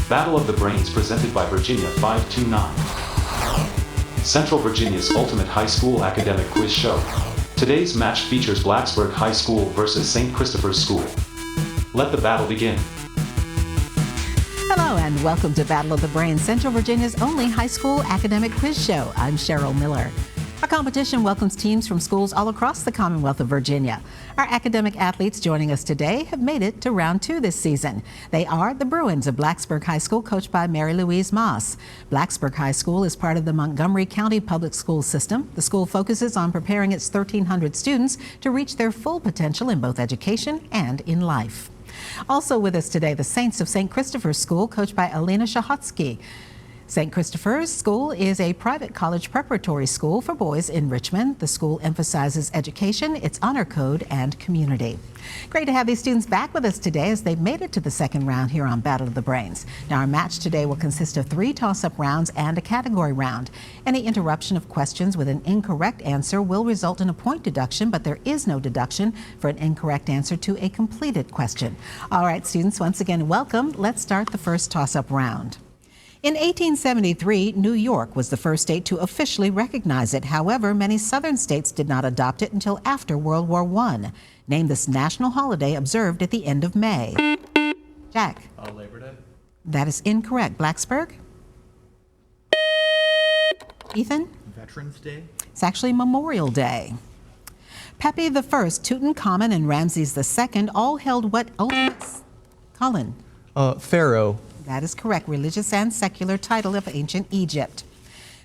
Battle of the Brains presented by Virginia 529. Central Virginia's ultimate high school academic quiz show. Today's match features Blacksburg High School versus St. Christopher's School. Let the battle begin. Hello and welcome to Battle of the Brains, Central Virginia's only high school academic quiz show. I'm Cheryl Miller. Our competition welcomes teams from schools all across the Commonwealth of Virginia. Our academic athletes joining us today have made it to round 2 this season. They are the Bruins of Blacksburg High School, coached by Mary Louise Moss. Blacksburg High School is part of the Montgomery County Public School System. The school focuses on preparing its 1,300 students to reach their full potential in both education and in life. Also with us today, the Saints of St. Christopher's School, coached by Alina Shahotsky. St. Christopher's School is a private college preparatory school for boys in Richmond. The school emphasizes education, its honor code, and community. Great to have these students back with us today as they've made it to the second round here on Battle of the Brains. Now, our match today will consist of 3 toss-up rounds and a category round. Any interruption of questions with an incorrect answer will result in a point deduction, but there is no deduction for an incorrect answer to a completed question. All right, students, once again, welcome. Let's start the first toss-up round. In 1873, New York was the first state to officially recognize it. However, many southern states did not adopt it until after World War I. Name this national holiday observed at the end of May. Jack. Labor Day. That is incorrect. Blacksburg? Ethan? Veterans Day. It's actually Memorial Day. Pepi I, Tutankhamun, and Ramses II all held what ultimate... Colin? Pharaoh. That is correct. Religious and secular title of ancient Egypt.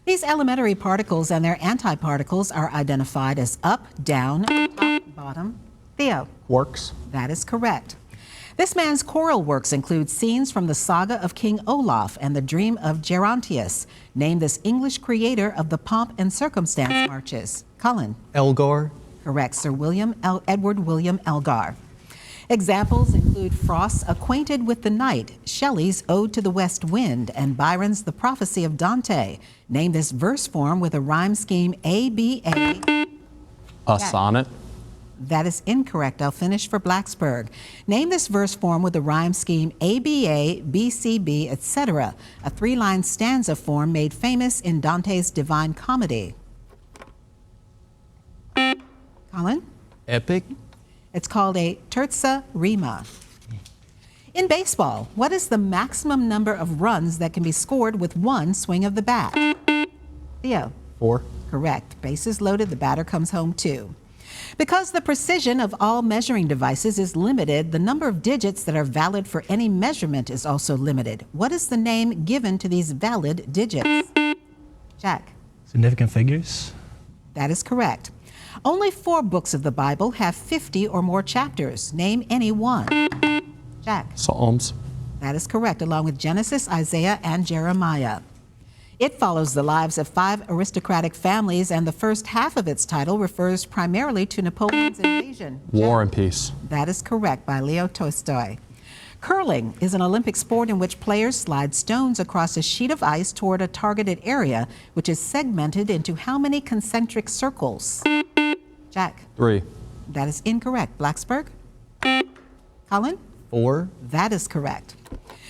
These elementary particles and their antiparticles are identified as up, down, top, bottom. Theo? Works. That is correct. This man's choral works include scenes from the saga of King Olaf and the dream of Gerontius. Name this English creator of the pomp and circumstance marches. Colin? Elgar. Correct. Sir Edward William Elgar. Examples include Frost's Acquainted with the Night, Shelley's Ode to the West Wind, and Byron's The Prophecy of Dante. Name this verse form with a rhyme scheme ABA. A sonnet. That is incorrect. I'll finish for Blacksburg. Name this verse form with a rhyme scheme ABA, BCB, etc. A 3-line stanza form made famous in Dante's Divine Comedy. Colin? Epic. It's called a terza rima. In baseball, what is the maximum number of runs that can be scored with one swing of the bat? Theo? 4. Correct. Bases loaded, the batter comes home too. Because the precision of all measuring devices is limited, the number of digits that are valid for any measurement is also limited. What is the name given to these valid digits? Jack? Significant figures. That is correct. Only 4 books of the Bible have 50 or more chapters. Name any one. Jack? Psalms. That is correct, along with Genesis, Isaiah, and Jeremiah. It follows the lives of 5 aristocratic families, and the first half of its title refers primarily to Napoleon's invasion. War and Peace. That is correct, by Leo Tolstoy. Curling is an Olympic sport in which players slide stones across a sheet of ice toward a targeted area, which is segmented into how many concentric circles? Jack? 3. That is incorrect. Blacksburg? Colin? 4. That is correct.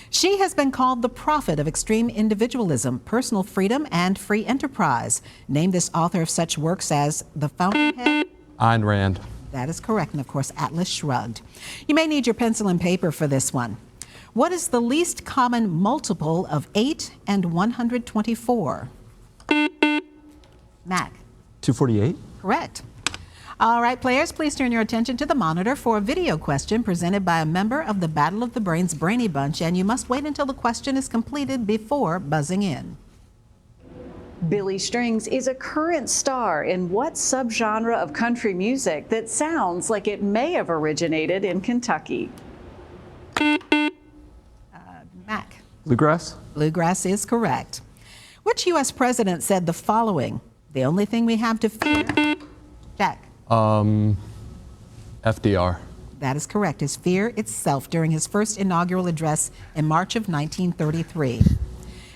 She has been called the prophet of extreme individualism, personal freedom, and free enterprise. Name this author of such works as The Fountainhead. Ayn Rand. That is correct. And of course, Atlas Shrugged. You may need your pencil and paper for this one. What is the least common multiple of 8 and 124? Mac? 248. Correct. All right, players, please turn your attention to the monitor for a video question presented by a member of the Battle of the Brains Brainy Bunch, and you must wait until the question is completed before buzzing in. Billy Strings is a current star in what subgenre of country music that sounds like it may have originated in Kentucky? Mac? Bluegrass. Bluegrass is correct. Which U.S. president said the following? The only thing we have to fear. Jack? FDR. That is correct. His fear itself during his first inaugural address in March of 1933.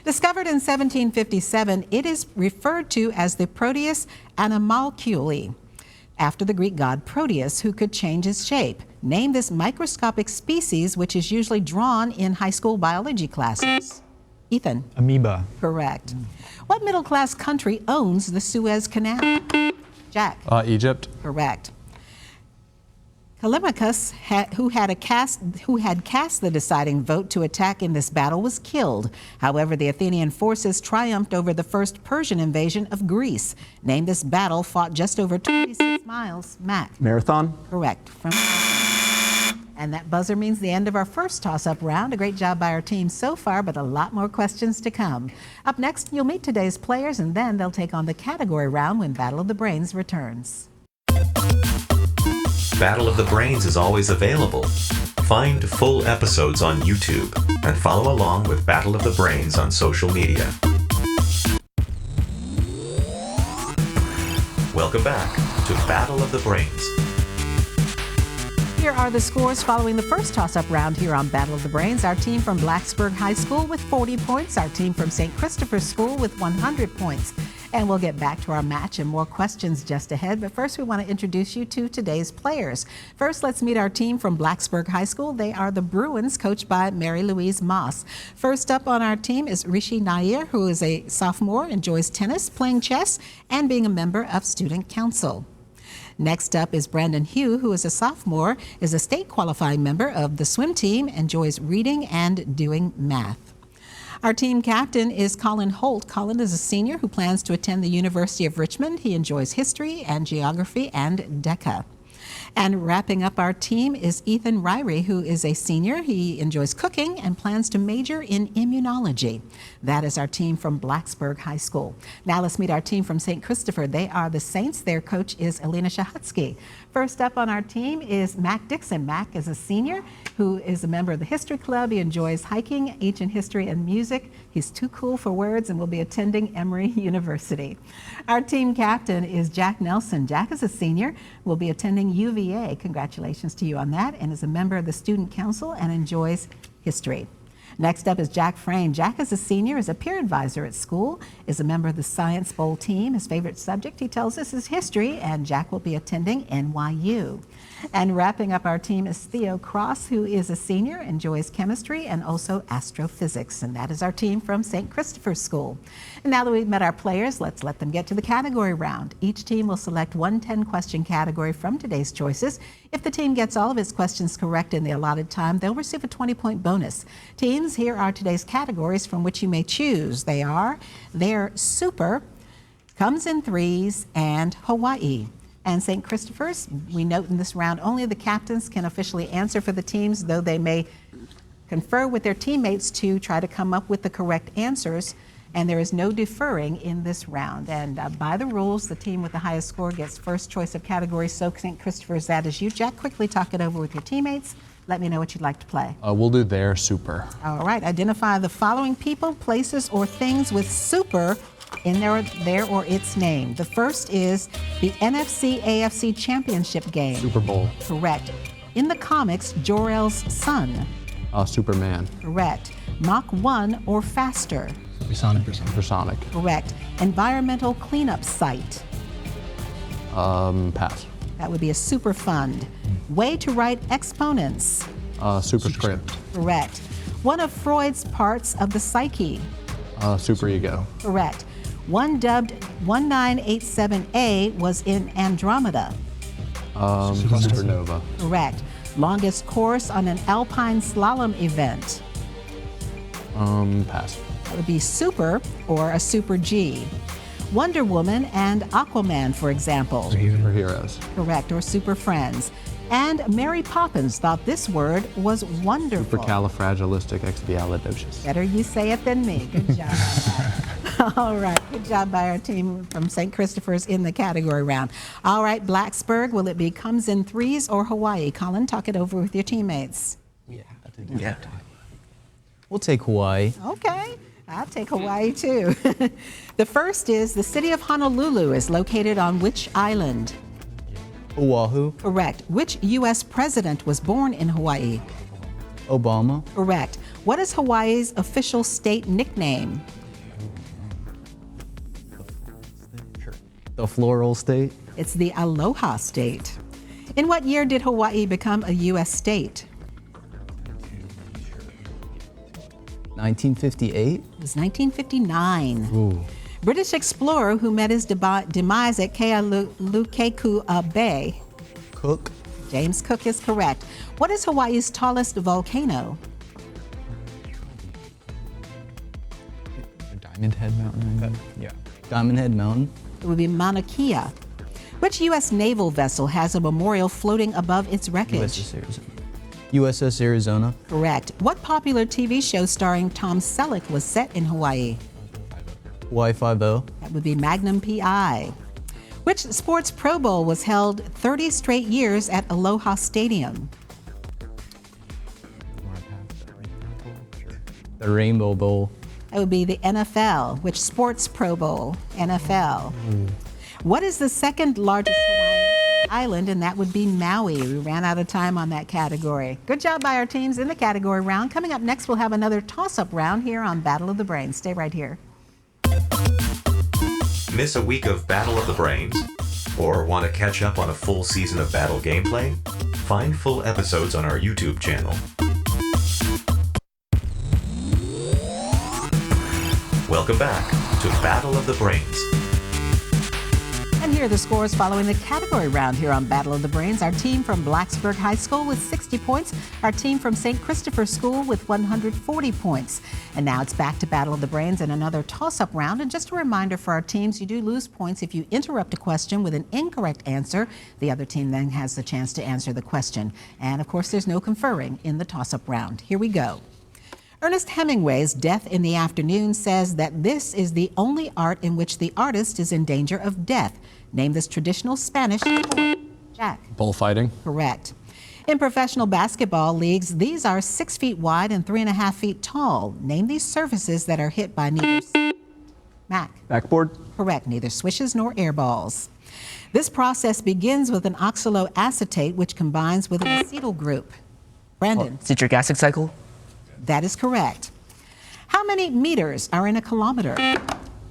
Discovered in 1757, it is referred to as the Proteus animalcule, after the Greek god Proteus, who could change his shape. Name this microscopic species which is usually drawn in high school biology classes. Ethan. Amoeba. Correct. What middle-class country owns the Suez Canal? Jack. Egypt. Correct. Callimachus, who had cast the deciding vote to attack in this battle, was killed. However, the Athenian forces triumphed over the first Persian invasion of Greece. Name this battle fought just over 26 miles. Mac. Marathon. Correct. And that buzzer means the end of our first toss-up round. A great job by our team so far, but a lot more questions to come. Up next, you'll meet today's players, and then they'll take on the category round when Battle of the Brains returns. Battle of the Brains is always available. Find full episodes on YouTube and follow along with Battle of the Brains on social media. Welcome back to Battle of the Brains. Here are the scores following the first toss-up round here on Battle of the Brains. Our team from Blacksburg High School with 40 points. Our team from St. Christopher's School with 100 points. And we'll get back to our match and more questions just ahead. But first, we want to introduce you to today's players. First, let's meet our team from Blacksburg High School. They are the Bruins, coached by Mary Louise Moss. First up on our team is Rishi Nair, who is a sophomore, enjoys tennis, playing chess, and being a member of student council. Next up is Brandon Hugh, who is a sophomore, is a state qualifying member of the swim team, enjoys reading and doing math. Our team captain is Colin Holt. Colin is a senior who plans to attend the University of Richmond. He enjoys history and geography and DECA. And wrapping up our team is Ethan Ryrie, who is a senior. He enjoys cooking and plans to major in immunology. That is our team from Blacksburg High School. Now let's meet our team from St. Christopher. They are the Saints. Their coach is Elena Shahutsky. First up on our team is Mac Dixon. Mac is a senior who is a member of the History Club. He enjoys hiking, ancient history, and music. He's too cool for words and will be attending Emory University. Our team captain is Jack Nelson. Jack is a senior, will be attending UVA. Congratulations to you on that, and is a member of the Student Council and enjoys history. Next up is Jack Frame. Jack is a senior, is a peer advisor at school, is a member of the Science Bowl team. His favorite subject, he tells us, is history, and Jack will be attending NYU. And wrapping up our team is Theo Cross, who is a senior, enjoys chemistry and also astrophysics. And that is our team from St. Christopher's School. And now that we've met our players, let's let them get to the category round. Each team will select one 10-question category from today's choices. If the team gets all of its questions correct in the allotted time, they'll receive a 20-point bonus. Teams, here are today's categories from which you may choose. They are their super, comes in threes, and Hawaii. And St. Christopher's, we note in this round only the captains can officially answer for the teams, though they may confer with their teammates to try to come up with the correct answers. And there is no deferring in this round. And by the rules, the team with the highest score gets first choice of category. So St. Christopher's, that is you. Jack, quickly talk it over with your teammates. Let me know what you'd like to play. We'll do their super. All right, identify the following people, places, or things with super in their or its name. The first is the NFC-AFC Championship game. Super Bowl. Correct. In the comics, Jor-El's son. Superman. Correct. Mach 1 or faster. Supersonic. Correct. Environmental cleanup site. Pass. That would be a super fund. Way to write exponents. Superscript. Correct. One of Freud's parts of the psyche. Superego. Correct. One dubbed 1987A was in Andromeda. Supernova. Correct. Longest course on an alpine slalom event. Pass. That would be super or a super G. Wonder Woman and Aquaman, for example. Superheroes. Correct, or super friends. And Mary Poppins thought this word was wonderful. Supercalifragilisticexpialidocious. Better you say it than me. Good job. All right, good job by our team from St. Christopher's in the category round. All right, Blacksburg, will it be comes in threes or Hawaii? Colin, talk it over with your teammates. Yeah. We'll take Hawaii. Okay, I'll take Hawaii too. The first is the city of Honolulu is located on which island? Oahu. Correct. Which U.S. president was born in Hawaii? Obama. Correct. What is Hawaii's official state nickname? The floral state. It's the Aloha State. In what year did Hawaii become a U.S. state? 1958. It was 1959. Ooh. British explorer who met his demise at Kealukeku Bay. Cook. James Cook is correct. What is Hawaii's tallest volcano? Diamond Head Mountain. Yeah. Diamond Head Mountain. It would be Mauna Kea. Which U.S. naval vessel has a memorial floating above its wreckage? USS Arizona. USS Arizona. Correct. What popular TV show starring Tom Selleck was set in Hawaii? Hawaii Five-0. That would be Magnum P.I. Which sports Pro Bowl was held 30 straight years at Aloha Stadium? The Rainbow Bowl. That would be the NFL. Which sports Pro Bowl? NFL. What is the second largest Hawaiian island? And that would be Maui. We ran out of time on that category. Good job by our teams in the category round. Coming up next, we'll have another toss-up round here on Battle of the Brains. Stay right here. Miss a week of Battle of the Brains? Or want to catch up on a full season of Battle gameplay? Find full episodes on our YouTube channel. Welcome back to Battle of the Brains. And here are the scores following the category round here on Battle of the Brains. Our team from Blacksburg High School with 60 points. Our team from St. Christopher's School with 140 points. And now it's back to Battle of the Brains and another toss-up round. And just a reminder for our teams, you do lose points if you interrupt a question with an incorrect answer. The other team then has the chance to answer the question. And of course, there's no conferring in the toss-up round. Here we go. Ernest Hemingway's Death in the Afternoon says that this is the only art in which the artist is in danger of death. Name this traditional Spanish sport. Jack. Bullfighting. Correct. In professional basketball leagues, these are 6 feet wide and 3.5 feet tall. Name these surfaces that are hit by neither. Mac. Backboard. Correct. Neither swishes nor air balls. This process begins with an oxaloacetate, which combines with an acetyl group. Brandon. Citric acid cycle. That is correct. How many meters are in a kilometer?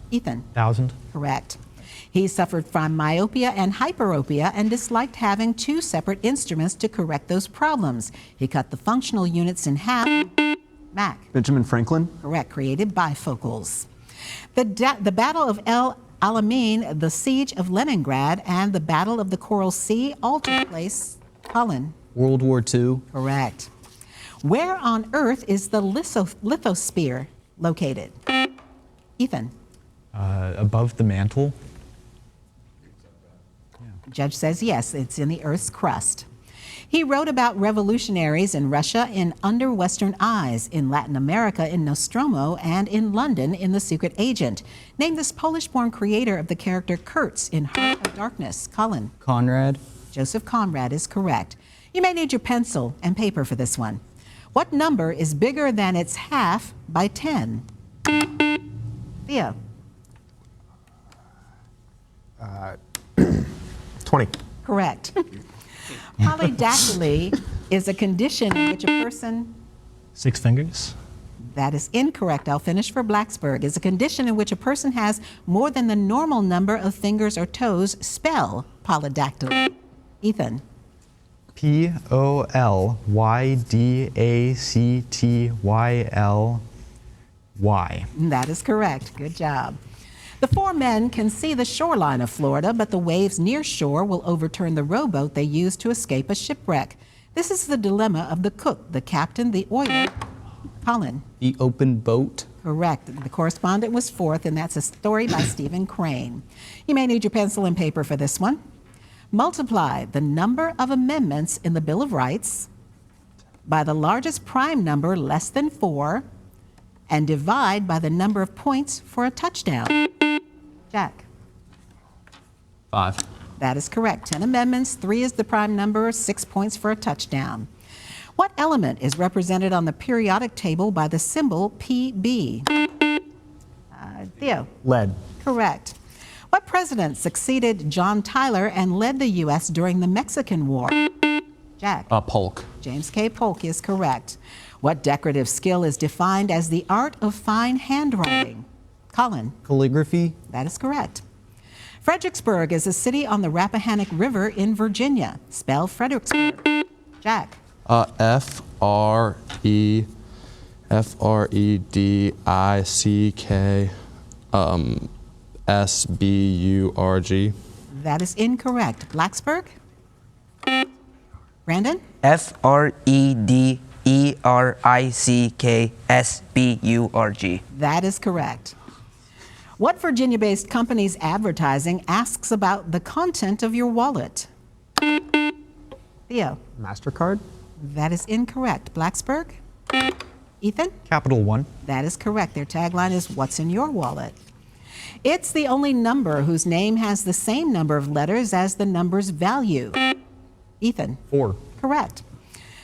Ethan. 1,000. Correct. He suffered from myopia and hyperopia and disliked having 2 separate instruments to correct those problems. He cut the functional units in half. Mac. Benjamin Franklin. Correct. Created bifocals. The Battle of El Alamein, the Siege of Leningrad, and the Battle of the Coral Sea all took place. Colin. World War II. Correct. Where on earth is the lithosphere located? Ethan. Above the mantle. Judge says yes, it's in the Earth's crust. He wrote about revolutionaries in Russia in Under Western Eyes, in Latin America in Nostromo, and in London in The Secret Agent. Name this Polish-born creator of the character Kurtz in Heart of Darkness. Colin. Conrad. Joseph Conrad is correct. You may need your pencil and paper for this one. What number is bigger than its half by 10? Theo. 20. Correct. Polydactyly is a condition in which a person... 6 fingers. That is incorrect. I'll finish for Blacksburg. Is a condition in which a person has more than the normal number of fingers or toes. Spell polydactyly. Ethan. Polydactyly. That is correct. Good job. The 4 men can see the shoreline of Florida, but the waves near shore will overturn the rowboat they used to escape a shipwreck. This is the dilemma of the cook, the captain, the oiler. Colin. The open boat. Correct. The correspondent was 4th, and that's a story by Stephen Crane. You may need your pencil and paper for this one. Multiply the number of amendments in the Bill of Rights by the largest prime number less than 4 and divide by the number of points for a touchdown. Jack. 5. That is correct. 10 amendments, 3 is the prime number, 6 points for a touchdown. What element is represented on the periodic table by the symbol PB? Theo. Lead. Correct. What president succeeded John Tyler and led the U.S. during the Mexican War? Jack. Polk. James K. Polk is correct. What decorative skill is defined as the art of fine handwriting? Colin. Calligraphy. That is correct. Fredericksburg is a city on the Rappahannock River in Virginia. Spell Fredericksburg. Jack. Fredericksburg. That is incorrect. Blacksburg? Brandon? Fredericksburg. That is correct. What Virginia-based company's advertising asks about the content of your wallet? Theo? MasterCard? That is incorrect. Blacksburg? Ethan? Capital One. That is correct. Their tagline is, "What's in your wallet?" It's the only number whose name has the same number of letters as the number's value. Ethan? 4. Correct.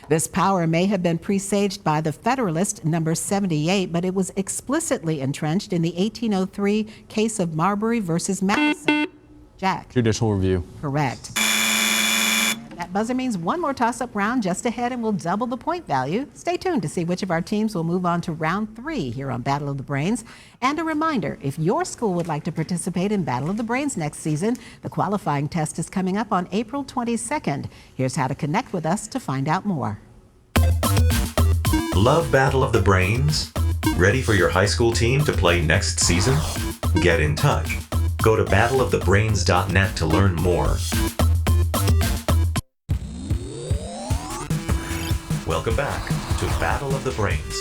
This power may have been presaged by the Federalist number 78, but it was explicitly entrenched in the 1803 case of Marbury versus Madison. Jack? Judicial review. Correct. That buzzer means one more toss-up round just ahead and we'll double the point value. Stay tuned to see which of our teams will move on to round 3 here on Battle of the Brains. And a reminder, if your school would like to participate in Battle of the Brains next season, the qualifying test is coming up on April 22nd. Here's how to connect with us to find out more. Love Battle of the Brains? Ready for your high school team to play next season? Get in touch. Go to battleofthebrains.net to learn more. Welcome back to Battle of the Brains.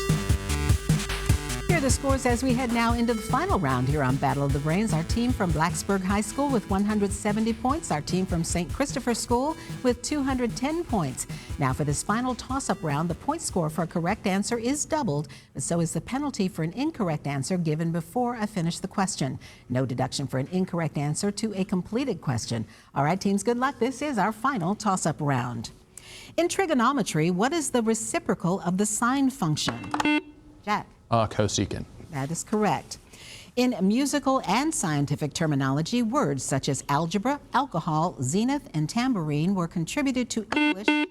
Here are the scores as we head now into the final round here on Battle of the Brains. Our team from Blacksburg High School with 170 points. Our team from St. Christopher School with 210 points. Now for this final toss-up round, the point score for a correct answer is doubled, but so is the penalty for an incorrect answer given before I finish the question. No deduction for an incorrect answer to a completed question. All right, teams, good luck. This is our final toss-up round. In trigonometry, what is the reciprocal of the sine function? Jack? Cosecant. That is correct. In musical and scientific terminology, words such as algebra, alcohol, zenith, and tambourine were contributed to English. Jack?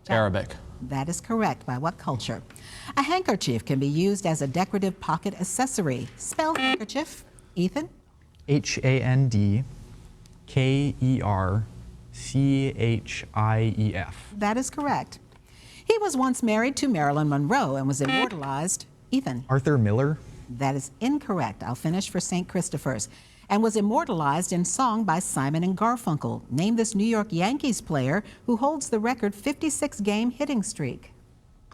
Arabic. That is correct. By what culture? A handkerchief can be used as a decorative pocket accessory. Spell handkerchief. Ethan? HANDKERCHIEF. That is correct. He was once married to Marilyn Monroe and was immortalized. Ethan? Arthur Miller. That is incorrect. I'll finish for St. Christopher's. And was immortalized in song by Simon and Garfunkel. Name this New York Yankees player who holds the record 56-game hitting streak.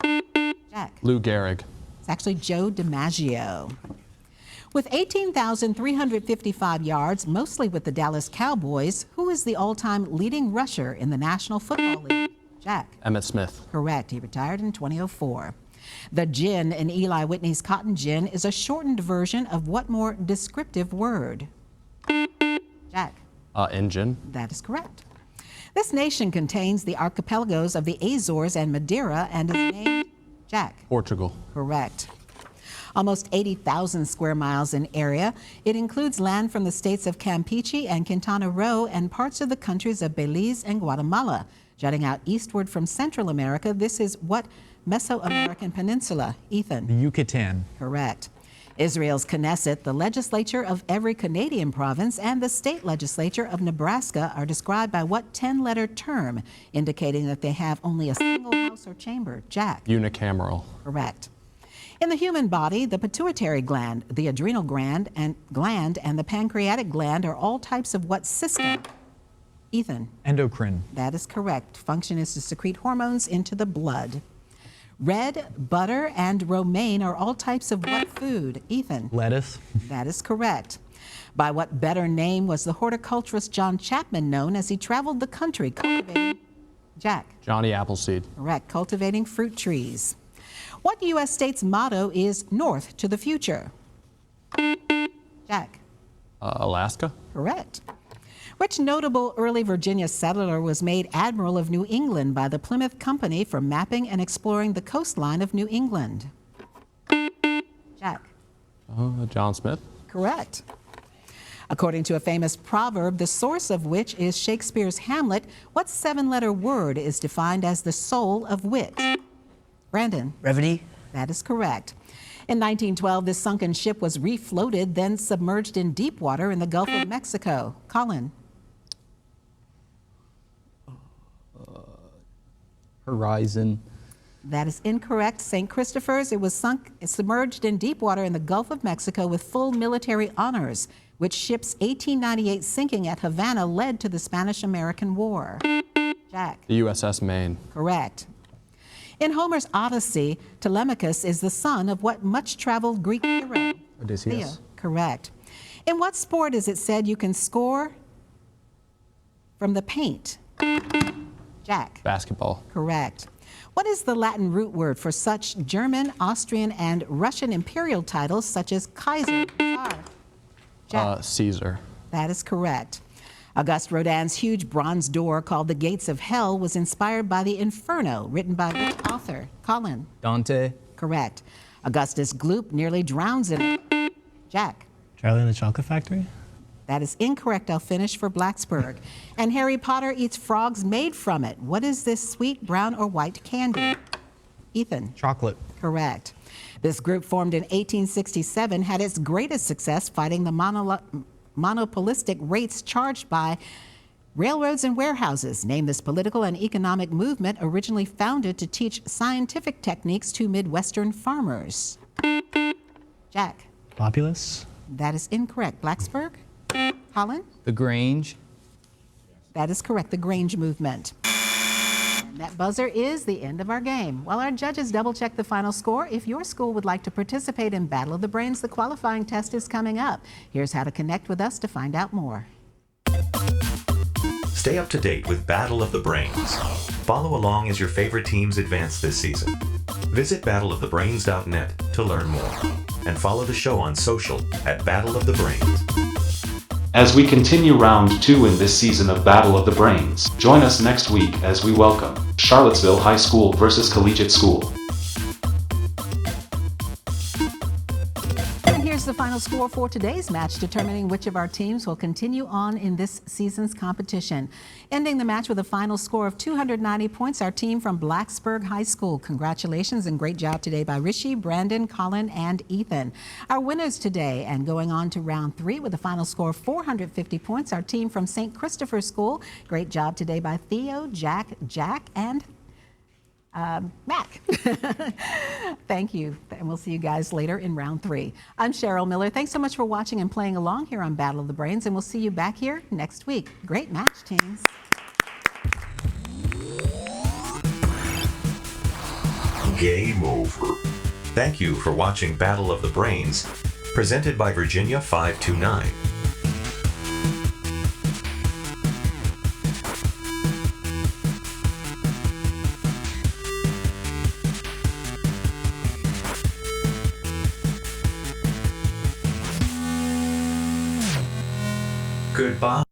Jack? Lou Gehrig. It's actually Joe DiMaggio. With 18,355 yards, mostly with the Dallas Cowboys, who is the all-time leading rusher in the National Football League? Jack? Emmitt Smith. Correct. He retired in 2004. The gin in Eli Whitney's Cotton Gin is a shortened version of what more descriptive word? Jack? Engine. That is correct. This nation contains the archipelagos of the Azores and Madeira and is named, Jack? Portugal. Correct. Almost 80,000 square miles in area. It includes land from the states of Campeche and Quintana Roo and parts of the countries of Belize and Guatemala. Jutting out eastward from Central America, this is what Mesoamerican peninsula? Ethan? The Yucatan. Correct. Israel's Knesset, the legislature of every Canadian province, and the state legislature of Nebraska are described by what 10-letter term, indicating that they have only a single house or chamber? Jack? Unicameral. Correct. In the human body, the pituitary gland, the adrenal gland, and the pancreatic gland are all types of what system? Ethan? Endocrine. That is correct. Function is to secrete hormones into the blood. Red, butter, and romaine are all types of what food? Ethan? Lettuce. That is correct. By what better name was the horticulturist John Chapman known as he traveled the country cultivating? Jack? Johnny Appleseed. Correct. Cultivating fruit trees. What U.S. state's motto is North to the Future? Jack? Alaska. Correct. Which notable early Virginia settler was made Admiral of New England by the Plymouth Company for mapping and exploring the coastline of New England? Jack? John Smith. Correct. According to a famous proverb, the source of which is Shakespeare's Hamlet, what 7-letter word is defined as the soul of wit? Brandon? Brevity. That is correct. In 1912, this sunken ship was refloated, then submerged in deep water in the Gulf of Mexico. Colin. Horizon. That is incorrect. St. Christopher's, it was submerged in deep water in the Gulf of Mexico with full military honors, which ship's 1898 sinking at Havana led to the Spanish-American War. Jack. The USS Maine. Correct. In Homer's Odyssey, Telemachus is the son of what much-traveled Greek hero? Odysseus. Theo. Correct. In what sport is it said you can score from the paint? Jack. Basketball. Correct. What is the Latin root word for such German, Austrian, and Russian imperial titles such as Kaiser, Tsar? Jack. Caesar. That is correct. Auguste Rodin's huge bronze door called The Gates of Hell was inspired by the Inferno, written by which author? Colin. Dante. Correct. Augustus Gloop nearly drowns in it. Jack. Charlie and the Chocolate Factory? That is incorrect. I'll finish for Blacksburg. And Harry Potter eats frogs made from it. What is this sweet brown or white candy? Ethan. Chocolate. Correct. This group, formed in 1867, had its greatest success fighting the monopolistic rates charged by railroads and warehouses. Name this political and economic movement originally founded to teach scientific techniques to Midwestern farmers. Jack. Populous? That is incorrect. Blacksburg? Colin? The Grange. That is correct, the Grange movement. And that buzzer is the end of our game. While our judges double-check the final score, if your school would like to participate in Battle of the Brains, the qualifying test is coming up. Here's how to connect with us to find out more. Stay up to date with Battle of the Brains. Follow along as your favorite teams advance this season. Visit battleofthebrains.net to learn more. And follow the show on social at Battle of the Brains. As we continue round 2 in this season of Battle of the Brains, join us next week as we welcome Charlottesville High School versus Collegiate School. And here's the final score for today's match, determining which of our teams will continue on in this season's competition. Ending the match with a final score of 290 points, our team from Blacksburg High School. Congratulations and great job today by Rishi, Brandon, Colin, and Ethan. Our winners today, and going on to round 3 with a final score of 450 points, our team from St. Christopher's School. Great job today by Theo, Jack, and Mac. Thank you, and we'll see you guys later in round 3. I'm Cheryl Miller. Thanks so much for watching and playing along here on Battle of the Brains, and we'll see you back here next week. Great match, teams. Game over. Thank you for watching Battle of the Brains, presented by Virginia 529. Goodbye.